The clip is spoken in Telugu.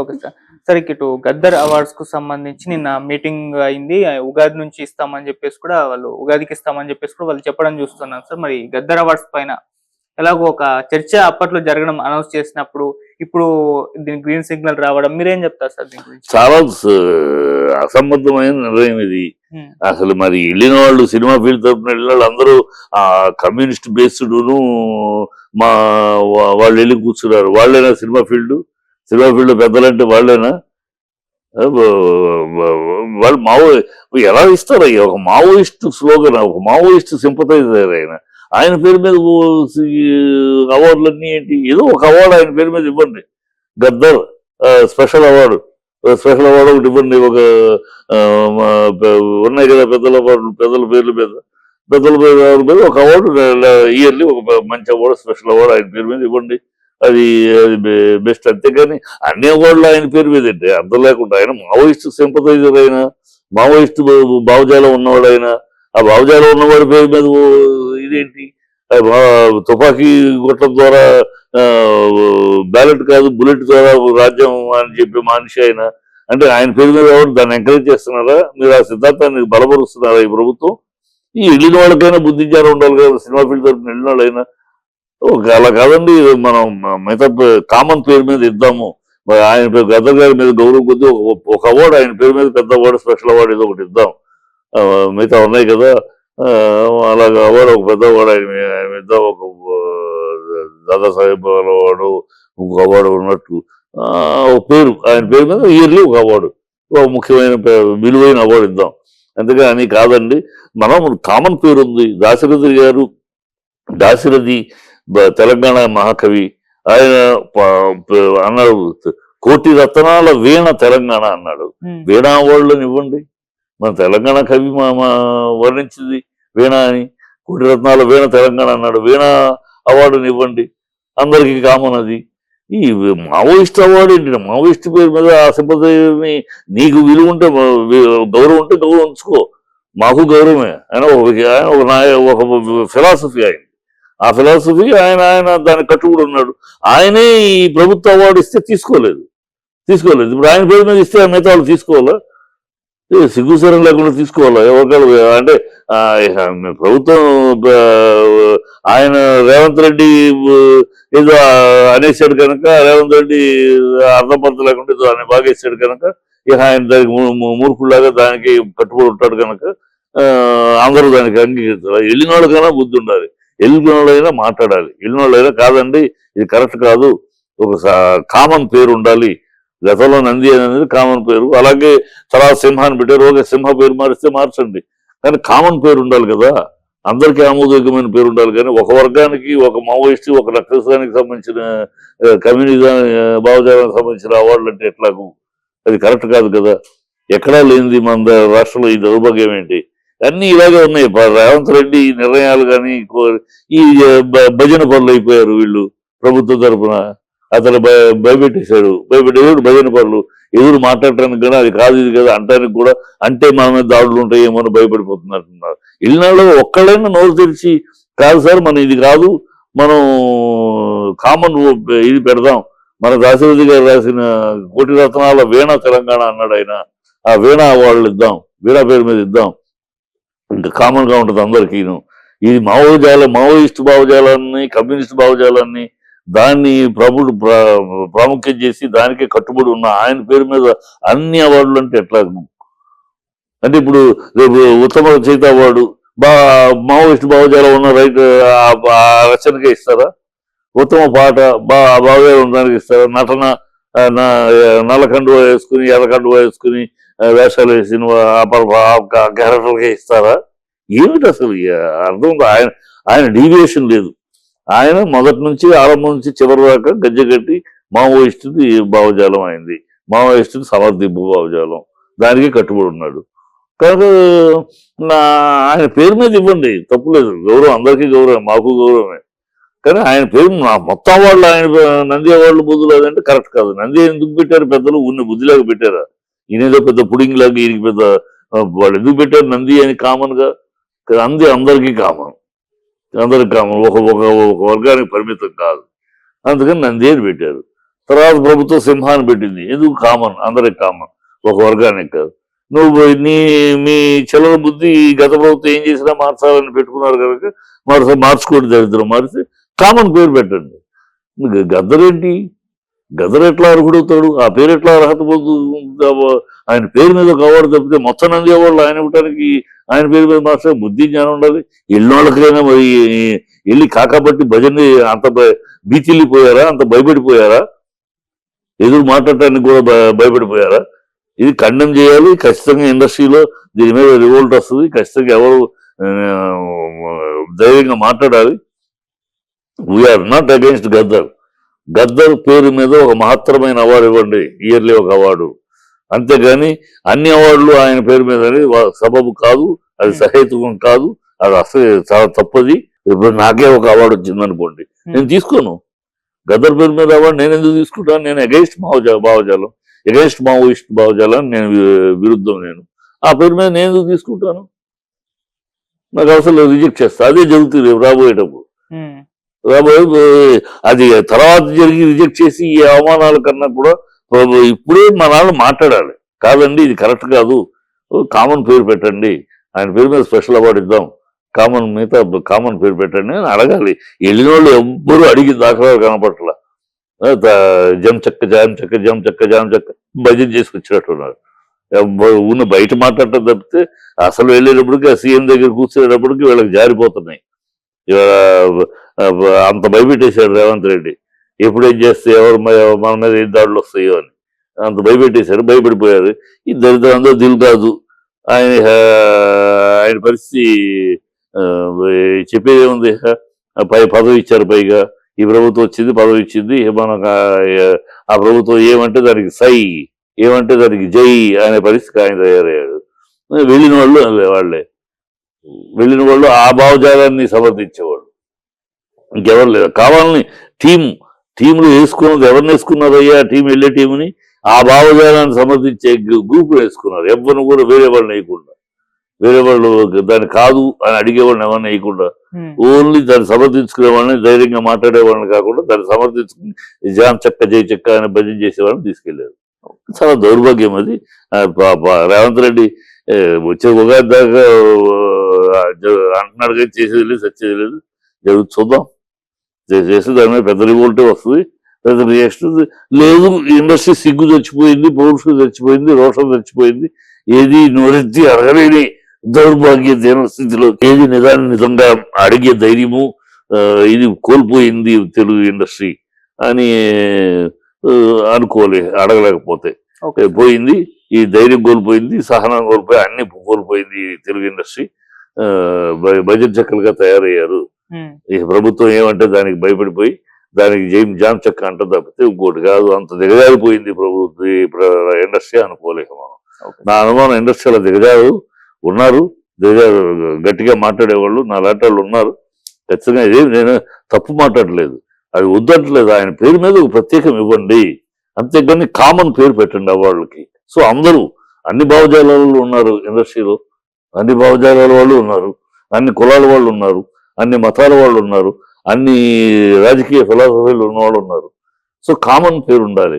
Okay sir. సరే ఇటు గద్దర్ అవార్డ్స్‌కు సంబంధించి నిన్న మీటింగ్ అయింది. ఉగాది నుంచి ఇస్తామని జెప్పేసి కూడా వాళ్ళు ఉగాదికి ఇస్తామని జెప్పేసి కూడా వాళ్ళు చెప్పడం చూస్తున్నాను సార్. మరి గద్దర్ అవార్డ్స్ పైన ఎలాగో ఒక చర్చ అప్పట్లో జరగడం అనౌన్స్ చేసినప్పుడు, ఇప్పుడు దీనికి గ్రీన్ సిగ్నల్ రావడం మీరేం చెప్తారు సార్ దీని గురించి? చాలా అసంబద్ధమైన నిర్ణయం ఇది. హ్మ్. అసలు మరి వెళ్ళిన వాళ్ళు సినిమా ఫీల్డ్ తరపున వెళ్ళిన వాళ్ళు అందరూ కమ్యూనిస్ట్ బేస్డ్ను మా వాళ్ళు వెళ్ళి కూర్చున్నారు. వాళ్ళేనా సినిమా ఫీల్డ్ పెద్దలంటే వాళ్ళేనా? వాళ్ళు ఎలా ఇస్తారు అయ్యా? ఒక మావోయిస్ట్ స్లోగన్, ఒక మావోయిస్ట్ సింపథైజర్ ఆయన పేరు మీద అవార్డులన్నీ ఏంటి? ఏదో ఒక అవార్డు ఆయన పేరు మీద ఇవ్వండి. గద్దర్ స్పెషల్ అవార్డు ఒకటి ఇవ్వండి. ఒక ఉన్నాయి కదా పెద్దల అవార్డులు, పెద్దల పేర్ల మీద ఒక అవార్డు ఇయర్లీ ఒక మంచి అవార్డు, స్పెషల్ అవార్డు ఆయన పేరు మీద ఇవ్వండి. అది బెస్ట్. అంతేగాని అన్ని అవార్డులు ఆయన పేరు మీద ఏంటి? అర్థం లేకుండా ఆయన మావోయిస్ట్ సింపథైజర్ అయినా, మావోయిస్ట్ భావజాలం ఉన్నవాడు అయినా, ఆ భావజాలం ఉన్నవాడి పేరు మీద ఇదేంటి? తుపాకీ కొట్టడం ద్వారా బ్యాలెట్ కాదు బుల్లెట్ ద్వారా రాజ్యం అని చెప్పి మనిషి ఆయన అంటే ఆయన పేరు మీద ఎవరు దాన్ని ఎంకరేజ్ చేస్తున్నారా? మీరు ఆ సిద్ధాంతాన్ని బలపరుస్తున్నారా ఈ ప్రభుత్వం? ఈ వెళ్ళిన వాళ్ళకైనా బుద్ధిజ్ఞానం ఉండాలి కదా. సినిమా ఫీల్డ్ తరఫున వెళ్ళిన వాళ్ళైనా అలా కాదండి. మనం మిగతా కామన్ పేరు మీద ఇద్దాము. ఆయన పేరు గద్దర్ గారి మీద గౌరవం కొద్ది ఒక అవార్డు ఆయన పేరు మీద పెద్ద అవార్డు, స్పెషల్ అవార్డు ఏదో ఒకటి ఇద్దాం. మిగతా ఉన్నాయి కదా. అలాగా అవార్డు ఒక పెద్ద అవార్డు ఆయన ఇద్దాం. ఒక దాదాసాహెబ్ అవార్డు, ఇంకొక అవార్డు ఉన్నట్టు ఒక పేరు ఆయన పేరు మీద ఇయర్లీ ఒక అవార్డు, ఒక ముఖ్యమైన విలువైన అవార్డు ఇద్దాం. అంతేగాని కాదండి. మనం కామన్ పేరు ఉంది. దాశరథి తెలంగాణ మహాకవి. ఆయన అన్నాడు కోటి రత్నాల వీణ తెలంగాణ అన్నాడు. వీణా అవార్డులను ఇవ్వండి. మన తెలంగాణ కవి వర్ణించింది వీణ అని. కోటి రత్నాల వీణ తెలంగాణ అన్నాడు. వీణ అవార్డుని ఇవ్వండి. అందరికీ కామన్ అది. ఈ మావోయిస్ట్ అవార్డు ఏంటి? మావోయిస్ట్ పేరు మీద ఆ సింపథైజర్ని నీకు విలువ ఉంటే గౌరవం ఉంటే గౌరవం ఉంచుకో. మాకు గౌరవమే. ఆయన ఒక ఫిలాసఫీ ఆయన. ఆ ఫిలాసఫీ ఆయన దాని కట్టుబడి ఉన్నాడు. ఆయనే ఈ ప్రభుత్వ అవార్డు ఇస్తే తీసుకోలేదు. ఇప్పుడు ఆయన పేరు మీద ఇస్తే మిగతా వాళ్ళు తీసుకోవాలా? సిగ్గుసరం లేకుండా తీసుకోవాలా? ఎవరికాలు అంటే ప్రభుత్వం ఆయన రేవంత్ రెడ్డి ఏదో అనేసాడు కనుక, రేవంత్ రెడ్డి అర్థపర్థం లేకుండా ఏదో ఆయన బాగేసాడు కనుక ఇక ఆయన దానికి మూర్ఖులాగా దానికి కట్టుబడి ఉంటాడు కనుక అందరూ దానికి అంగీకరిస్తారు. వెళ్ళిన వాళ్ళకైనా బుద్ధి ఉండాలి. వెళ్ళిన వాళ్ళైనా మాట్లాడాలి. వెళ్ళిన వాళ్ళైనా కాదండి ఇది కరెక్ట్ కాదు, ఒక కామన్ పేరు ఉండాలి. గతంలో నంది అనేది కామన్ పేరు, అలాగే తర్వాత సింహాన్ని పెట్టారు. ఒక సింహ పేరు మారిస్తే మార్చండి, కానీ కామన్ పేరు ఉండాలి కదా. అందరికీ ఆమోదయోగ్యమైన పేరు ఉండాలి. కానీ ఒక వర్గానికి, ఒక మావోయిస్ట్, ఒక నక్సలిజానికి సంబంధించిన కమ్యూనిజం భావజాలానికి సంబంధించిన అవార్డులు అంటే ఎట్లాగూ? అది కరెక్ట్ కాదు కదా. ఎక్కడా లేనిది మన రాష్ట్రంలో ఈ దౌర్భాగ్యం ఏంటి? అన్ని ఇలాగే ఉన్నాయి. రేవంత్ రెడ్డి నిర్ణయాలు కానీ ఈ భజన పనులు అయిపోయారు వీళ్ళు ప్రభుత్వం తరఫున. అతను భయపెట్టేశాడు. భజన పనులు ఎదురు మాట్లాడటానికి కానీ అది కాదు ఇది కదా అంటానికి కూడా, అంటే మన మీద దాడులు ఉంటాయేమో అని భయపడిపోతున్నట్టున్నారు. ఇళ్ళలో ఒక్కళ్ళైనా నోరు తెరిచి కాదు సార్ మనం ఇది కాదు, మనం కామన్ ఇది పెడదాం, మన దాశరథి గారు రాసిన కోటి రత్నాల వీణ తెలంగాణ అన్నాడు ఆయన. ఆ వీణ అవార్డులు ఇద్దాం, వీణ పేరు మీద ఇద్దాం. ఇంకా కామన్ గా ఉంటుంది అందరికీను. ఇది మావోయిస్ట్ భావజాలాన్ని, కమ్యూనిస్ట్ భావజాలాన్ని దాన్ని ప్రాముఖ్యం చేసి దానికే కట్టుబడి ఉన్న ఆయన పేరు మీద అన్ని అవార్డులు అంటే ఎట్లా? అంటే ఇప్పుడు రేపు ఉత్తమ రచయిత అవార్డు మావోయిస్ట్ భావజాలం ఉన్న రచనకే ఇస్తారా? ఉత్తమ పాట భావజాలం ఉండడానికి ఇస్తారా? నటన నల్లకండువ వేసుకుని ఎర్రకండువ వేసుకుని వేషాలు వేసిన క్యారెక్టర్కే ఇస్తారా? ఏమిటి అసలు అర్థం? ఆయన డీవియేషన్ లేదు. ఆయన మొదటి నుంచి ఆరంభం నుంచి చివరి దాకా గజ్జెగట్టి మావోయిస్ట్ భావజాలం అయింది. మావోయిస్ట్ సమర్థింపు భావజాలం, దానికి కట్టుబడి ఉన్నాడు కనుక ఆయన పేరు మీద ఇవ్వండి, తప్పులేదు. గౌరవం అందరికీ గౌరవం, మాకు గౌరవమే. కానీ ఆయన పేరు మొత్తం అవార్డులు ఆయన నంది అవార్డులు బుద్ధులు అదంటే కరెక్ట్ కాదు. నంది ఎందుకు పెట్టారు పెద్దలు? ఉన్న బుద్ధిలాగా పెట్టారా? ఈయనేదో పెద్ద పుడింగ్ లాగా ఈయనకి పెద్ద వాళ్ళు ఎందుకు పెట్టారు నంది అని? కామన్ గా నంది అందరికీ కామన్, ఒక వర్గానికి పరిమితం కాదు. అందుకని నంది అని పెట్టారు. తర్వాత ప్రభుత్వం సింహాన్ని పెట్టింది. ఎందుకు? కామన్, అందరికి కామన్, ఒక వర్గానికి కాదు. నువ్వు మీ చిల్లర బుద్ధి గత ప్రభుత్వం ఏం చేసినా మార్చాలని పెట్టుకున్నారు కనుక మార్చుకోండి, దరిద్రం మారితే కామన్ పేరు పెట్టండి. గద్దరేంటి? గద్దరు ఎట్లా అర్హుడవుతాడు? ఆ పేరు ఎట్లా అర్హత పొందుతుంది? ఆయన పేరు మీద ఒక అవార్డు తప్పితే మొత్తం నంది అవార్డులు ఆయన ఇవ్వడానికి ఆయన పేరు మీద మార్చే బుద్ధి జ్ఞానం ఉండాలి. ఎన్నోళ్ళకైనా మరి వెళ్ళి కాకబట్టి భజన అంత బీచిల్లిపోయారా? అంత భయపడిపోయారా? ఎదురు మాట్లాడటానికి కూడా భయపడిపోయారా? ఇది ఖండం చేయాలి ఖచ్చితంగా. ఇండస్ట్రీలో దీని మీద రివోల్ట్ వస్తుంది ఖచ్చితంగా. ఎవరు ధైర్యంగా మాట్లాడాలి. We're not against Gaddar. Gaddar పేరు మీద ఒక మహత్తరమైన అవార్డు ఇవ్వండి, ఇయర్లీ ఒక అవార్డు. అంతేగాని అన్ని అవార్డులు ఆయన పేరు మీద సబబు కాదు, అది సహేతుకం కాదు, అది అసలు చాలా తప్పది. ఇప్పుడు నాకే ఒక అవార్డు వచ్చింది అనుకోండి, నేను తీసుకోను. గద్దర్ పేరు మీద అవార్డు నేను ఎందుకు తీసుకుంటాను? నేను అగైన్స్ట్ భావజాలం, అగైన్స్ట్ మావోయిస్ట్ భావజాలం నేను విరుద్ధం. నేను ఆ పేరు మీద నేను ఎందుకు తీసుకుంటాను? నాకు అసలు రిజెక్ట్ చేస్తా. అదే జరుగుతుంది రాబోయేటప్పుడు. అది తర్వాత జరిగి రిజెక్ట్ చేసి ఈ అవమానాల కన్నా కూడా ఇప్పుడే మా నాన్న మాట్లాడాలి. కాదండి ఇది కరెక్ట్ కాదు, కామన్ పేరు పెట్టండి, ఆయన పేరు మీద స్పెషల్ అవార్డు ఇద్దాం, కామన్ పేరు పెట్టండి అని అడగాలి. వెళ్ళిన వాళ్ళు ఎవ్వరూ అడిగి దాఖలాలు కనపట్ల. జం చెక్క భజన చేసుకొచ్చినట్టున్నారు. ఉన్న బయట మాట్లాడటం తప్పితే అసలు వెళ్ళేటప్పటికి ఆ సీఎం దగ్గర కూర్చునేటప్పటికి వీళ్ళకి జారిపోతున్నాయి. అంత భయపెట్టేశాడు రేవంత్ రెడ్డి. ఎప్పుడేం చేస్తే ఎవరు మన మీద ఏం దాడులు వస్తాయో అని అంత భయపెట్టేశారు. భయపడిపోయారు. ఈ దరిద్రం అందరూ దిల్ కాదు. ఆయన పరిస్థితి చెప్పేది ఏముంది? పదవి ఇచ్చారు, పైగా ఈ ప్రభుత్వం వచ్చింది, పదవి ఇచ్చింది. మనకు ఆ ప్రభుత్వం ఏమంటే దానికి సై, ఏమంటే దానికి జై అనే పరిస్థితి ఆయన తయారయ్యాడు. వెళ్ళిన వాళ్ళు ఆ భావజాలాన్ని సమర్థించేవాళ్ళు ఇంకెవరు లేదు. కావాలని టీంలు వేసుకున్నది ఎవరిని వేసుకున్నారయ్యా? టీం వెళ్ళే టీంని ఆ భావజాలాన్ని సమర్థించే గ్రూపులు వేసుకున్నారు. ఎవరిని కూడా వేరే వాళ్ళని వేయకుండా, వేరే వాళ్ళు దాన్ని కాదు అని అడిగేవాళ్ళని ఎవరిని వేయకుండా, ఓన్లీ దాన్ని సమర్థించుకునే వాళ్ళని, ధైర్యంగా మాట్లాడే వాళ్ళని కాకుండా దాన్ని సమర్థించుకుని జాన్ చెక్క జై చెక్క అని భజన చేసేవాళ్ళని తీసుకెళ్లారు. చాలా దౌర్భాగ్యం అది. రేవంత్ రెడ్డి వచ్చే ఉగాది దాకా అంటున్నాడు కానీ చేసేది లేదు, సచ్చేది లేదు. జరుగుతుంది, చూద్దాం. చేస్తే దాని మీద పెద్ద రివోల్టే వస్తుంది, పెద్ద రియాక్షన్ లేదు. ఇండస్ట్రీ సిగ్గు చచ్చిపోయింది, పౌరుషం చచ్చిపోయింది, రోషం చచ్చిపోయింది. ఏది నోరెత్తి అడగలేని దౌర్భాగ్య స్థితిలో ఏది నిజంగా అడిగే ధైర్యము ఇది కోల్పోయింది తెలుగు ఇండస్ట్రీ అని అడగలేకపోతే పోయింది. ఈ ధైర్యం కోల్పోయింది, సహనం కోల్పోయి, అన్ని కోల్పోయింది తెలుగు ఇండస్ట్రీ. బడ్జెట్ చెక్కలుగా తయారయ్యారు. ఈ ప్రభుత్వం ఏమంటే దానికి భయపడిపోయి దానికి జామ్ చెక్క అంట తప్పితే ఇంకోటి కాదు. అంత దిగజారిపోయింది ఇండస్ట్రీ అనుకోలేక మనం. నా అనుమానం ఇండస్ట్రీలో దిగజారు ఉన్నారు, గట్టిగా మాట్లాడేవాళ్ళు నా లాంటి వాళ్ళు ఉన్నారు. ఖచ్చితంగా ఇదే నేను తప్పు మాట్లాడలేదు, అది వద్దట్లేదు. ఆయన పేరు మీద ఒక ప్రత్యేకం ఇవ్వండి, అంతేగాని కామన్ పేరు పెట్టండి అవార్డులకి. సో అందరూ అన్ని భావజాలాలు ఉన్నారు ఇండస్ట్రీలో, అన్ని భావజాలాల వాళ్ళు ఉన్నారు, అన్ని కులాల వాళ్ళు ఉన్నారు, అన్ని మతాల వాళ్ళు ఉన్నారు, అన్ని రాజకీయ ఫిలాసఫీలు ఉన్నవాళ్ళు ఉన్నారు. సో కామన్ పేరు ఉండాలి.